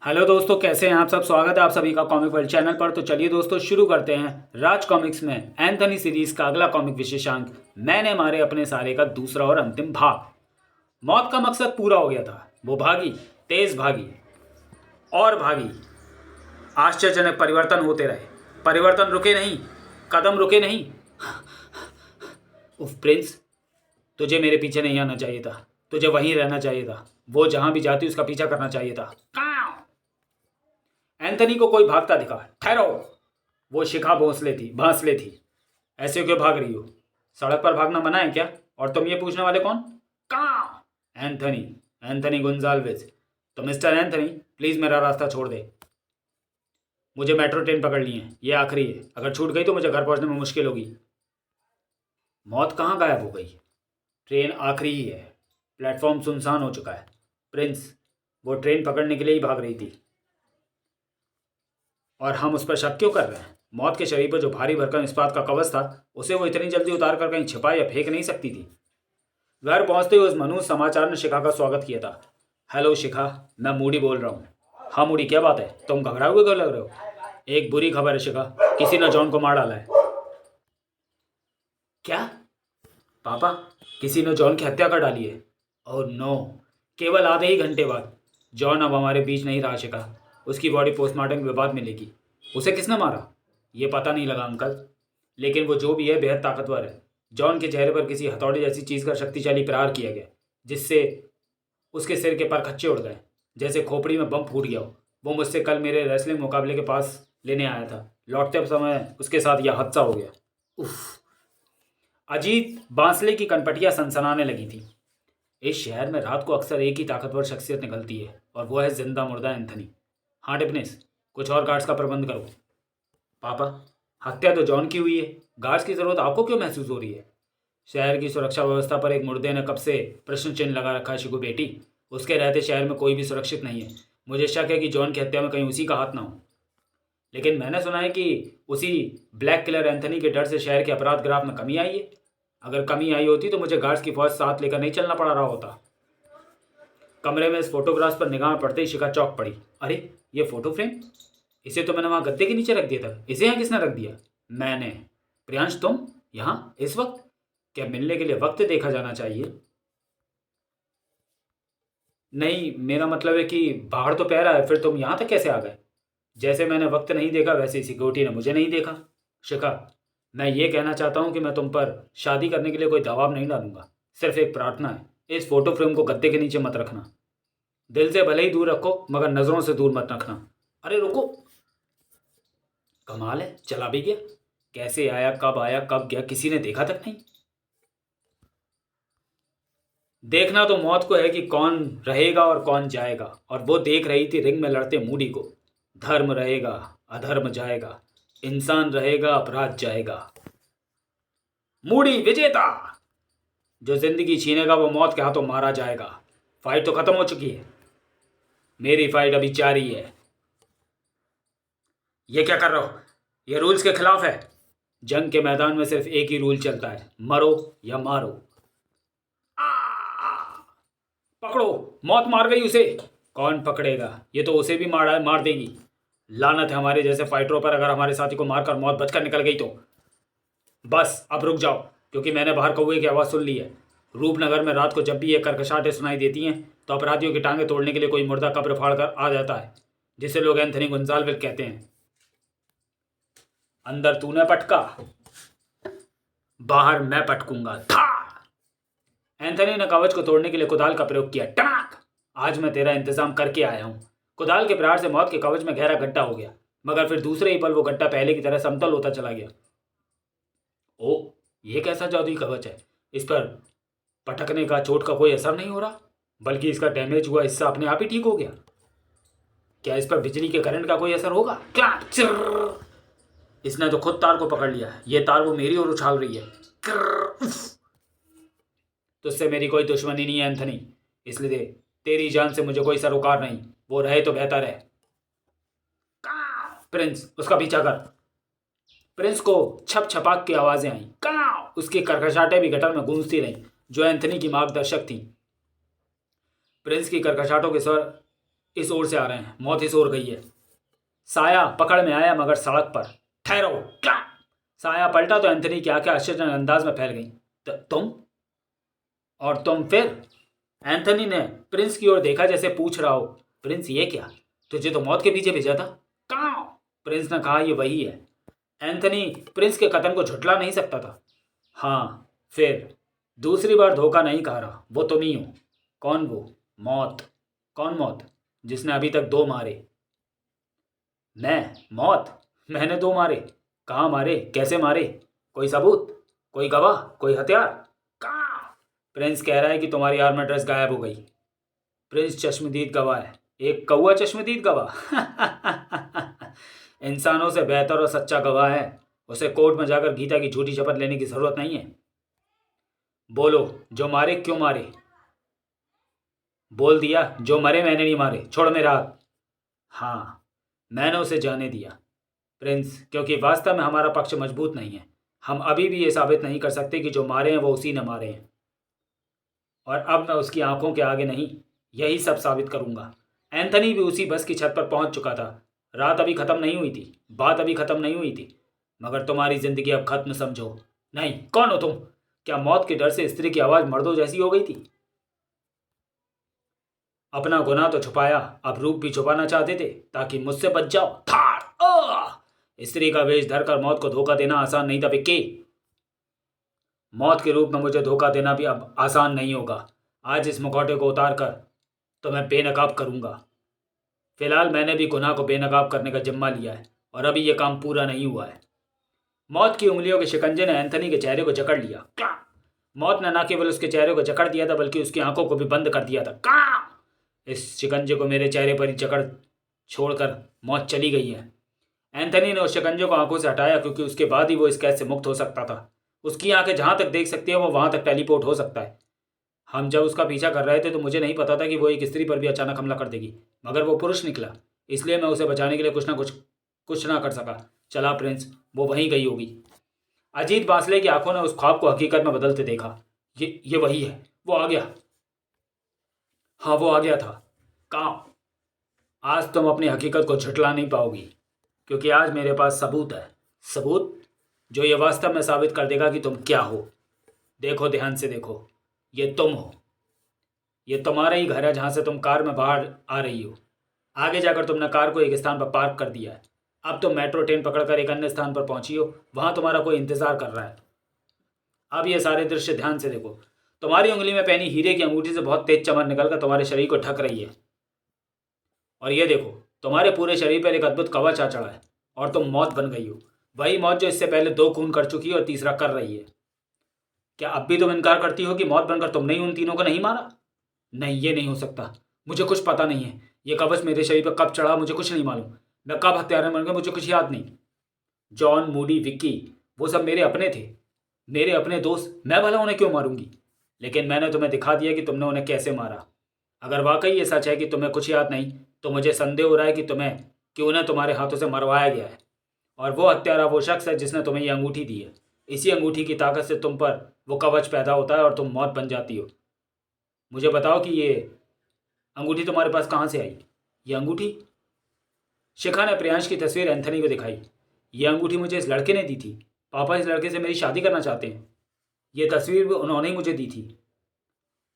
Hello दोस्तों, कैसे हैं आप सब। स्वागत है आप सभी का कॉमिक वर्ल्ड चैनल पर। तो चलिए दोस्तों शुरू करते हैं राज कॉमिक्स में एंथनी सीरीज का अगला कॉमिक विशेषांक मैंने मारे अपने सारे का दूसरा और अंतिम भाग। मौत का मकसद पूरा हो गया था। वो भागी, तेज भागी और भागी। आश्चर्यजनक परिवर्तन होते रहे। परिवर्तन रुके नहीं, कदम रुके नहीं। उफ प्रिंस, तुझे मेरे पीछे नहीं आना चाहिए था। तुझे वहीं रहना चाहिए था। वो जहां भी जाती उसका पीछा करना चाहिए था। एंथनी को कोई भागता दिखा। ठहरो। वो शिखा भांसले थी। ऐसे क्यों भाग रही हो? सड़क पर भागना मना है क्या? और तुम ये पूछने वाले कौन? कहाँ? एंथनी, एंथनी गुंजाल्विस। तो मिस्टर एंथनी, प्लीज मेरा रास्ता छोड़ दे। मुझे मेट्रो ट्रेन पकड़नी है, ये आखिरी है। अगर छूट गई तो मुझे घर पहुंचने में मुश्किल होगी। मौत कहाँ गायब हो गई? ट्रेन आखिरी ही है। प्लेटफॉर्म सुनसान हो चुका है। प्रिंस, वो ट्रेन पकड़ने के लिए ही भाग रही थी। और हम उस पर शक क्यों कर रहे हैं? मौत के शरीर पर जो भारी भरकम इस्पात का कवच था, उसे वो इतनी जल्दी उतार कर कहीं छिपा या फेंक नहीं सकती थी। घर पहुंचते ही उस मनुष्य समाचार ने शिखा का स्वागत किया था। हेलो शिखा, मैं मूडी बोल रहा हूँ। हाँ मूडी, क्या बात है? तुम घबराए हुए क्यों लग रहे हो? एक बुरी खबर है शिखा, किसी ने जॉन को मार डाला है। क्या? पापा, किसी ने जॉन की हत्या कर डाली है। Oh no. केवल आधे ही घंटे बाद। जॉन अब हमारे बीच नहीं रहा शिखा। उसकी बॉडी पोस्टमार्टम के बाद मिलेगी। उसे किसने मारा? ये पता नहीं लगा अंकल, लेकिन वो जो भी है बेहद ताकतवर है। जॉन के चेहरे पर किसी हथौड़े जैसी चीज़ का शक्तिशाली प्रहार किया गया, जिससे उसके सिर के पर खच्चे उड़ गए, जैसे खोपड़ी में बम फूट गया हो। वो मुझसे कल मेरे रेसलिंग मुकाबले के पास लेने आया था। लौटते समय उसके साथ यह हादसा हो गया। उफ। अजीत बांसले की कनपटियां सनसनाने लगी थी। इस शहर में रात को अक्सर एक ही ताकतवर शख्सियत निकलती है, और वो है जिंदा मुर्दा एंथनी। हाँ डिपनेस, कुछ और गार्ड्स का प्रबंध करो। पापा, हत्या तो जॉन की हुई है। गार्ड्स की जरूरत आपको क्यों महसूस हो रही है? शहर की सुरक्षा व्यवस्था पर एक मुर्दे ने कब से प्रश्न चिन्ह लगा रखा है शिकू बेटी। उसके रहते शहर में कोई भी सुरक्षित नहीं है। मुझे शक है कि जॉन की हत्या में कहीं उसी का हाथ ना हो। लेकिन मैंने सुना है कि उसी ब्लैक किलर एंथनी के डर से शहर के अपराध ग्राफ में कमी आई है। अगर कमी आई होती तो मुझे गार्ड्स की फौज साथ लेकर नहीं चलना पड़ रहा होता। कमरे में इस फोटोग्राफ पर निगाह पड़ते ही शिखा चौंक पड़ी। अरे, ये फोटो फ्रेम! इसे तो मैंने वहां गद्दे के नीचे रख दिया था। इसे यहाँ किसने रख दिया? मैंने। प्रियांश, तुम यहाँ इस वक्त? क्या मिलने के लिए वक्त देखा जाना चाहिए? नहीं, मेरा मतलब है कि बाहर तो पह रहा है, फिर तुम यहाँ तक कैसे आ गए? जैसे मैंने वक्त नहीं देखा, वैसे ही सिक्योरिटी ने मुझे नहीं देखा। शिखा, मैं ये कहना चाहता हूँ कि मैं तुम पर शादी करने के लिए कोई दबाव नहीं डालूंगा। सिर्फ एक प्रार्थना है, इस फोटो फ्रेम को गद्दे के नीचे मत रखना। दिल से भले ही दूर रखो, मगर नज़रों से दूर मत रखना। अरे रुको, कमाल है, चला भी गया। कैसे आया, कब गया, किसी ने देखा तक नहीं। देखना तो मौत को है कि कौन रहेगा और कौन जाएगा, और वो देख रही थी रिंग में लड़ते मूडी को। धर्म रहेगा, अधर्म जाएगा। इंसान रहेगा, अपराध जाएगा। मूडी विजेता। जो जिंदगी छीनेगा वो मौत के हाथों मारा जाएगा। फाइट तो खत्म हो चुकी है। मेरी फाइट अभी जारी है। ये क्या कर रहे हो? ये रूल्स के खिलाफ है। जंग के मैदान में सिर्फ एक ही रूल चलता है, मरो या मारो। पकड़ो। मौत मार गई उसे। कौन पकड़ेगा? ये तो उसे भी मार देगी। लानत है हमारे जैसे फाइटरों पर। अगर हमारे साथी को मारकर मौत बचकर निकल गई तो। बस अब रुक जाओ, क्योंकि मैंने बाहर कौवे की आवाज़ सुन ली है। रूपनगर में रात को जब भी ये करकशाटें सुनाई देती हैं, तो अपराधियों की टांगें तोड़ने के लिए कोई मुर्दा कब्र फाड़ कर आ जाता है, जिसे लोग एंथनी गुंजाल्विस कहते हैं। अंदर तूने पटका, बाहर मैं पटकूंगा। था। एंथनी ने कवच को तोड़ने के लिए कुदाल का प्रयोग किया। टनाक! आज मैं तेरा इंतजाम करके आया हूं। कुदाल के प्रहार से मौत के कवच में गहरा गड्ढा हो गया, मगर फिर दूसरे ही पल वो गड्ढा पहले की तरह समतल होता चला गया। ओ, ये कैसा जादुई कवच है? इस पर पटकने का, चोट का कोई असर नहीं हो रहा, बल्कि इसका डैमेज हुआ हिस्सा अपने आप ही ठीक हो गया। क्या इस पर बिजली के करंट का कोई असर होगा? क्लैप! चिर्र! इसने तो खुद तार को पकड़ लिया। ये तार वो मेरी ओर उछाल रही है। तुझसे मेरी कोई दुश्मनी नहीं है एंथनी, इसलिए तेरी जान से मुझे कोई सरोकार नहीं। वो रहे तो बेहतर है। प्रिंस, उसका पीछा कर। प्रिंस को छप छपाक की आवाजें आई। काव! उसकी करकशाटें भी गटर में गूंजती रहीं, जो एंथनी की मार्गदर्शक थी। प्रिंस की करकशाटों के स्वर इस ओर से आ रहे हैं, मौत इस ओर गई है। साया पकड़ में आया मगर सड़क पर। ठहरो, क्या? साया पलटा तो एंथनी की आंखें आश्चर्यजनक अंदाज में फैल गईं। तुम? और तुम फिर? एंथनी ने प्रिंस की ओर देखा जैसे पूछ रहा हो, प्रिंस ये क्या? तुझे तो मौत के पीछे भेजा था। कहाँ? प्रिंस ने कहा, ये वही है। एंथनी प्रिंस के कथन को झुठला नहीं सकता था। हाँ, फिर दूसरी बार धोखा नहीं खा रहा, वो तुम ही हो। कौन वो? मौत। कौन मौत? जिसने अभी तक 2 मारे। मैं? मौत? मैंने 2 मारे? कहाँ मारे? कैसे मारे? कोई सबूत? कोई गवाह? कोई हथियार? कहाँ? प्रिंस कह रहा है कि तुम्हारी आर्मर ड्रेस गायब हो गई। प्रिंस चश्मदीद गवाह है। एक कौआ चश्मदीद गवाह? इंसानों से बेहतर और सच्चा गवाह है। उसे कोर्ट में जाकर गीता की झूठी शपथ लेने की जरूरत नहीं है। बोलो, जो मारे क्यों मारे? बोल दिया, जो मरे मैंने नहीं मारे, छोड़ मेरा हाथ। हाँ, मैंने उसे जाने दिया प्रिंस, क्योंकि वास्तव में हमारा पक्ष मजबूत नहीं है। हम अभी भी ये साबित नहीं कर सकते कि जो मारे हैं वो उसी ने मारे हैं। और अब मैं उसकी आंखों के आगे नहीं, यही सब साबित करूंगा। एंथनी भी उसी बस की छत पर पहुंच चुका था। रात अभी खत्म नहीं हुई थी, बात अभी खत्म नहीं हुई थी, मगर तुम्हारी जिंदगी अब खत्म समझो। नहीं, कौन हो तुम? क्या मौत के डर से स्त्री की आवाज मर्दों जैसी हो गई थी? अपना गुनाह तो छुपाया, अब रूप भी छुपाना चाहते थे ताकि मुझसे बच जाओ। थाड़! स्त्री का वेश धरकर मौत को धोखा देना आसान नहीं था विक्की। मौत के रूप में मुझे धोखा देना भी अब आसान नहीं होगा। आज इस मुखौटे को उतार कर तो मैं बेनकाब करूंगा। फिलहाल मैंने भी गुनाह को बेनकाब करने का जिम्मा लिया है और अभी यह काम पूरा नहीं हुआ है। मौत की उंगलियों के शिकंजे ने एंथनी के चेहरे को जकड़ लिया। क्लां! मौत ने न केवल उसके चेहरे को जकड़ दिया था बल्कि उसकी आंखों को भी बंद कर दिया था। क्लां! इस शिकंजे को मेरे चेहरे पर ही जकड़ छोड़कर मौत चली गई है। एंथनी ने उस शिकंजे को आंखों से हटाया क्योंकि उसके बाद ही वो इस कैद से मुक्त हो सकता था। उसकी आंखें जहां तक देख सकती है वो वहां तक टेलीपोर्ट हो सकता है। हम जब उसका पीछा कर रहे थे तो मुझे नहीं पता था कि वो एक स्त्री पर भी अचानक हमला कर देगी, मगर वो पुरुष निकला, इसलिए मैं उसे बचाने के लिए कुछ ना कर सका। चला प्रिंस, वो वहीं गई होगी। अजीत बांसले की आंखों ने उस ख्वाब को हकीकत में बदलते देखा। ये वही है, वो आ गया। हाँ, वो आ गया था। कहाँ? आज तुम अपनी हकीकत को झुठला नहीं पाओगी, क्योंकि आज मेरे पास सबूत है। सबूत जो ये वास्तव में साबित कर देगा कि तुम क्या हो। देखो, ध्यान से देखो, ये तुम हो। ये तुम्हारा ही घर है जहाँ से तुम कार में बाहर आ रही हो। आगे जाकर तुमने कार को एक स्थान पर पार्क कर दिया है। अब तुम मेट्रो ट्रेन पकड़कर एक अन्य स्थान पर पहुंची हो, वहाँ तुम्हारा कोई इंतजार कर रहा है। अब ये सारे दृश्य ध्यान से देखो। तुम्हारी उंगली में पहनी हीरे की अंगूठी से बहुत तेज चमक निकलकर तुम्हारे शरीर को ढक रही है। और ये देखो, तुम्हारे पूरे शरीर पर एक अद्भुत कवच आ चढ़ा है और तुम मौत बन गई हो। वही मौत जो इससे पहले 2 खून कर चुकी है और तीसरा कर रही है। क्या अब भी तुम इनकार करती हो कि मौत बनकर तुमने ही उन तीनों को नहीं मारा? नहीं, ये नहीं हो सकता। मुझे कुछ पता नहीं है। ये कवच मेरे शरीर पर कब चढ़ा मुझे कुछ नहीं मालूम। मैं कब हत्यारे बन गया मुझे कुछ याद नहीं। जॉन, मूडी, विक्की, वो सब मेरे अपने थे, मेरे अपने दोस्त। मैं भला उन्हें क्यों मारूंगी? लेकिन मैंने तुम्हें दिखा दिया कि तुमने उन्हें कैसे मारा। अगर वाकई ये सच है कि तुम्हें कुछ याद नहीं, तो मुझे संदेह हो रहा है कि उन्हें तुम्हारे हाथों से मरवाया गया है। और वो हत्यारा वो शख्स है जिसने तुम्हें ये अंगूठी दी है। इसी अंगूठी की ताकत से तुम पर वो कवच पैदा होता है और तुम मौत बन जाती हो। मुझे बताओ कि ये अंगूठी तुम्हारे पास कहाँ से आई? ये अंगूठी? शिखा ने प्रियांश की तस्वीर एंथनी को दिखाई। ये अंगूठी मुझे इस लड़के ने दी थी। पापा इस लड़के से मेरी शादी करना चाहते हैं। ये तस्वीर भी उन्होंने ही मुझे दी थी।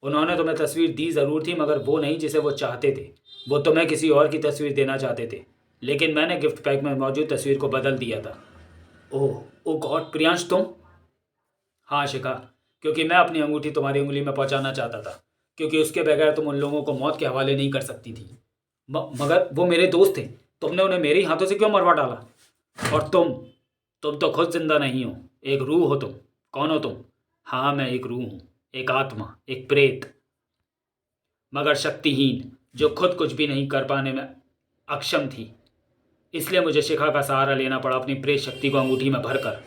उन्होंने तुम्हें तस्वीर दी ज़रूर थी, मगर वो नहीं जिसे वो चाहते थे। वो तुम्हें किसी और की तस्वीर देना चाहते थे, लेकिन मैंने गिफ्ट पैक में मौजूद तस्वीर को बदल दिया था। ओह ओ गॉड, प्रियांश तुम? हाँ शिखा, क्योंकि मैं अपनी अंगूठी तुम्हारी उंगली में पहुंचाना चाहता था, क्योंकि उसके बगैर तुम उन लोगों को मौत के हवाले नहीं कर सकती थी। मगर वो मेरे दोस्त थे। तुमने उन्हें मेरे ही हाथों से क्यों मरवा डाला? और तुम तो खुद जिंदा नहीं हो, एक रूह हो तुम। कौन हो तुम? हाँ, मैं एक रूह हूँ, एक आत्मा, एक प्रेत, मगर शक्तिहीन, जो खुद कुछ भी नहीं कर पाने में अक्षम थी। इसलिए मुझे शिखा का सहारा लेना पड़ा अपनी प्रेत शक्ति को अंगूठी में भरकर।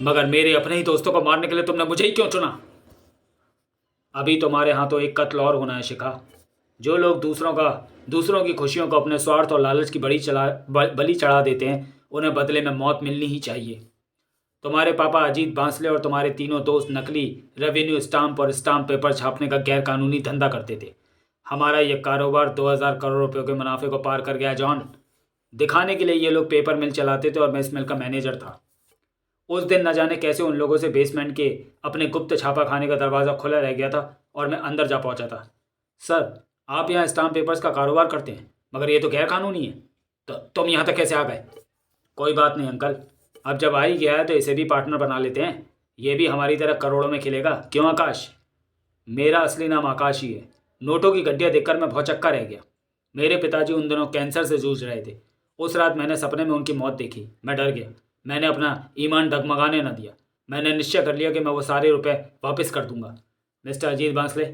मगर मेरे अपने ही दोस्तों को मारने के लिए तुमने मुझे ही क्यों चुना? अभी तुम्हारे हाथों एक कत्ल और होना है शिखा। जो लोग दूसरों की खुशियों को अपने स्वार्थ और लालच की बलि चढ़ा देते हैं, उन्हें बदले में मौत मिलनी ही चाहिए। तुम्हारे पापा अजीत बांसले और तुम्हारे तीनों दोस्त नकली रेवेन्यू स्टाम्प और स्टाम्प पेपर छापने का गैर कानूनी धंधा करते थे। हमारा ये कारोबार 2000 करोड़ रुपए के मुनाफे को पार कर गया जॉन। दिखाने के लिए ये लोग पेपर मिल चलाते थे और मैं इस मिल का मैनेजर था। उस दिन न जाने कैसे उन लोगों से बेसमेंट के अपने गुप्त छापा खाने का दरवाज़ा खुला रह गया था और मैं अंदर जा पहुंचा था। सर, आप यहाँ स्टाम्प पेपर्स का कारोबार करते हैं, मगर ये तो गैर कानूनी है। तो तुम यहाँ तक कैसे आ गए? कोई बात नहीं अंकल, अब जब आ ही गया है तो इसे भी पार्टनर बना लेते हैं। ये भी हमारी तरह करोड़ों में खिलेगा। क्यों आकाश? मेरा असली नाम आकाश ही है। नोटों की गड्डियाँ देखकर मैं भौचक्का रह गया। मेरे पिताजी उन दिनों कैंसर से जूझ रहे थे। उस रात मैंने सपने में उनकी मौत देखी। मैं डर गया। मैंने अपना ईमान डगमगाने न दिया। मैंने निश्चय कर लिया कि मैं वो सारे रुपए वापस कर दूंगा। मिस्टर अजीत बांसले,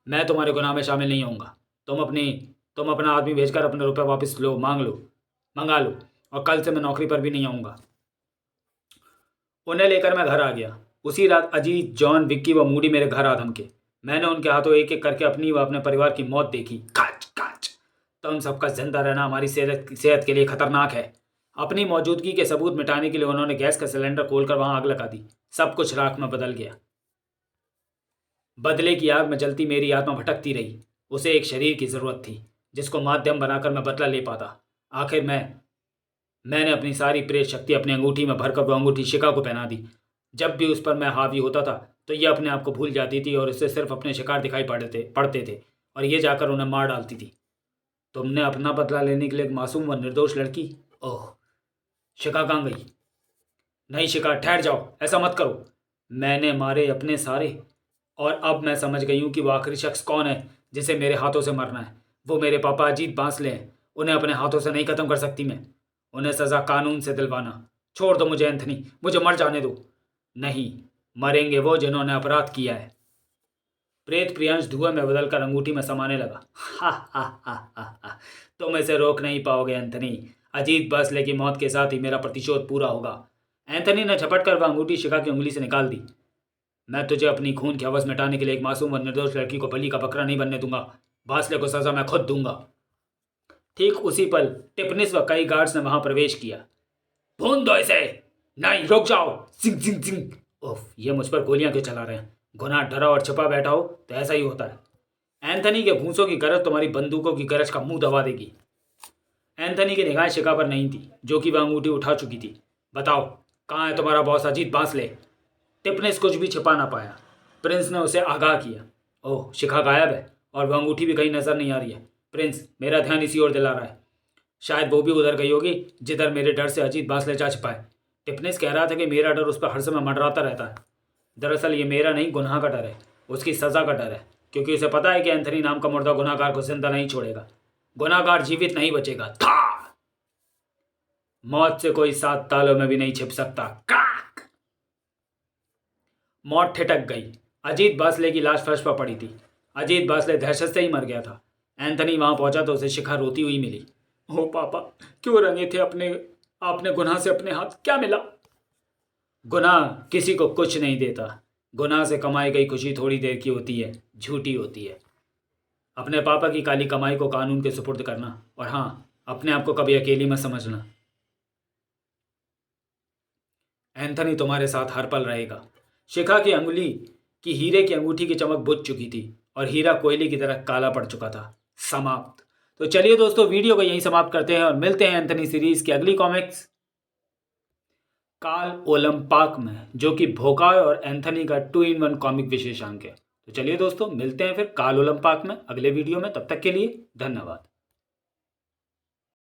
मैं तुम्हारे गुनाह में शामिल नहीं होऊंगा। तुम अपना आदमी भेजकर अपने रुपए वापस लो, मंगा लो, और कल से मैं नौकरी पर भी नहीं आऊँगा। उन्हें लेकर मैं घर आ गया। उसी रात अजीत, जॉन, विक्की व मूडी मेरे घर आ धमके। मैंने उनके हाथों एक एक करके अपनी व अपने परिवार की मौत देखी। काच काच। तुम सबका जिंदा रहना हमारी सेहत के लिए खतरनाक है। अपनी मौजूदगी के सबूत मिटाने के लिए उन्होंने गैस का सिलेंडर खोलकर वहां आग लगा दी। सब कुछ राख में बदल गया। बदले की आग में जलती मेरी आत्मा भटकती रही। उसे एक शरीर की जरूरत थी जिसको माध्यम बनाकर मैं बदला ले पाता। आखिर मैंने अपनी सारी प्रेत शक्ति अपनी अंगूठी में भरकर वो अंगूठी शिखा को पहना दी। जब भी उस पर मैं हावी होता था तो ये अपने आप को भूल जाती थी और उससे सिर्फ अपने शिकार दिखाई पड़ते थे और ये जाकर उन्हें मार डालती थी। तुमने अपना बदला लेने के लिए एक मासूम व निर्दोष लड़की, ओह, शिखा कहाँ गई? नहीं शिखा, ठहर जाओ, ऐसा मत करो। मैंने मारे अपने सारे, और अब मैं समझ गई हूँ कि वो आखिरी शख्स कौन है जिसे मेरे हाथों से मरना है। वो मेरे पापा अजीत बांसले हैं। उन्हें अपने हाथों से नहीं खत्म कर सकती मैं। उन्हें सज़ा कानून से दिलवाना। छोड़ दो मुझे एंथनी, मुझे मर जाने दो। नहीं, मरेंगे वो जिन्होंने अपराध किया है। प्रेत प्रियांश धुएं में बदलकर अंगूठी में समाने लगा। हा हा हा हा हा, तुम इसे रोक नहीं पाओगे एंथनी। अजीत बांसले की मौत के साथ ही मेरा प्रतिशोध पूरा होगा। एंथनी ने झपट कर वह अंगूठी शिखा की उंगली से निकाल दी। मैं तुझे अपनी खून की हवस मिटाने के लिए एक मासूम और निर्दोष लड़की को बलि का बकरा नहीं बनने दूंगा। बांसले को सजा मैं खुद दूंगा। ठीक उसी पल टिपनिस व कई गार्ड्स ने वहां प्रवेश किया। भून दो इसे। नहीं, रुक जाओ। जिंग जिंग जिंग। ओफ, ये मुझ पर गोलियां क्यों चला रहे हैं? गुनाह डरा और छिपा बैठा हो तो ऐसा ही होता है। एंथनी के घूंसों की गरज तुम्हारी बंदूकों की गरज का मुंह दबा देगी। एंथनी की निगाहें शिखा पर नहीं थी, जो कि वह अंगूठी उठा चुकी थी। बताओ, कहाँ है तुम्हारा बॉस अजीत बांसले? टिपनिस कुछ भी छिपा ना पाया। प्रिंस ने उसे आगाह किया। ओह, शिखा गायब है और वह अंगूठी भी कहीं नजर नहीं आ रही है। प्रिंस, मेरा ध्यान इसी ओर दिला रहा है। शायद वो भी उधर गई होगी जिधर मेरे डर से अजीत बांसले जा छिपा है। टिपनिस कह रहा था कि मेरा डर उस पर हर समय मंडराता रहता है। दरअसल ये मेरा नहीं, गुनाह का डर है, उसकी सज़ा का डर है, क्योंकि उसे पता है कि एंथनी नाम का मुर्दा गुनाहगार को जिंदा नहीं छोड़ेगा। गुनाहगार जीवित नहीं बचेगा। था! मौत से कोई 7 तालों में भी नहीं छिप सकता। क्राक! मौत ठिठक गई। अजीत बांसले की लाश फर्श पर पड़ी थी। अजीत बांसले दहशत से ही मर गया था। एंथनी वहां पहुंचा तो उसे शिखा रोती हुई मिली। ओ पापा, क्यों रंगे थे आपने गुनाह से अपने हाथ? क्या मिला? गुनाह किसी को कुछ नहीं देता। गुनाह से कमाई गई खुशी थोड़ी देर की होती है, झूठी होती है। अपने पापा की काली कमाई को कानून के सुपुर्द करना, और हाँ, अपने आप को कभी अकेली मत समझना। एंथनी तुम्हारे साथ हर पल रहेगा। शिखा की अंगुली की हीरे की अंगूठी की चमक बुझ चुकी थी और हीरा कोयले की तरह काला पड़ चुका था। समाप्त। तो चलिए दोस्तों, वीडियो को यहीं समाप्त करते हैं और मिलते हैं एंथनी सीरीज की अगली कॉमिक्स काल ओलंपाक में, जो कि भोकाय और एंथनी का 2-in-1 कॉमिक विशेषांक है। तो चलिए दोस्तों, मिलते हैं फिर काल ओलंपाक में अगले वीडियो में। तब तक के लिए धन्यवाद।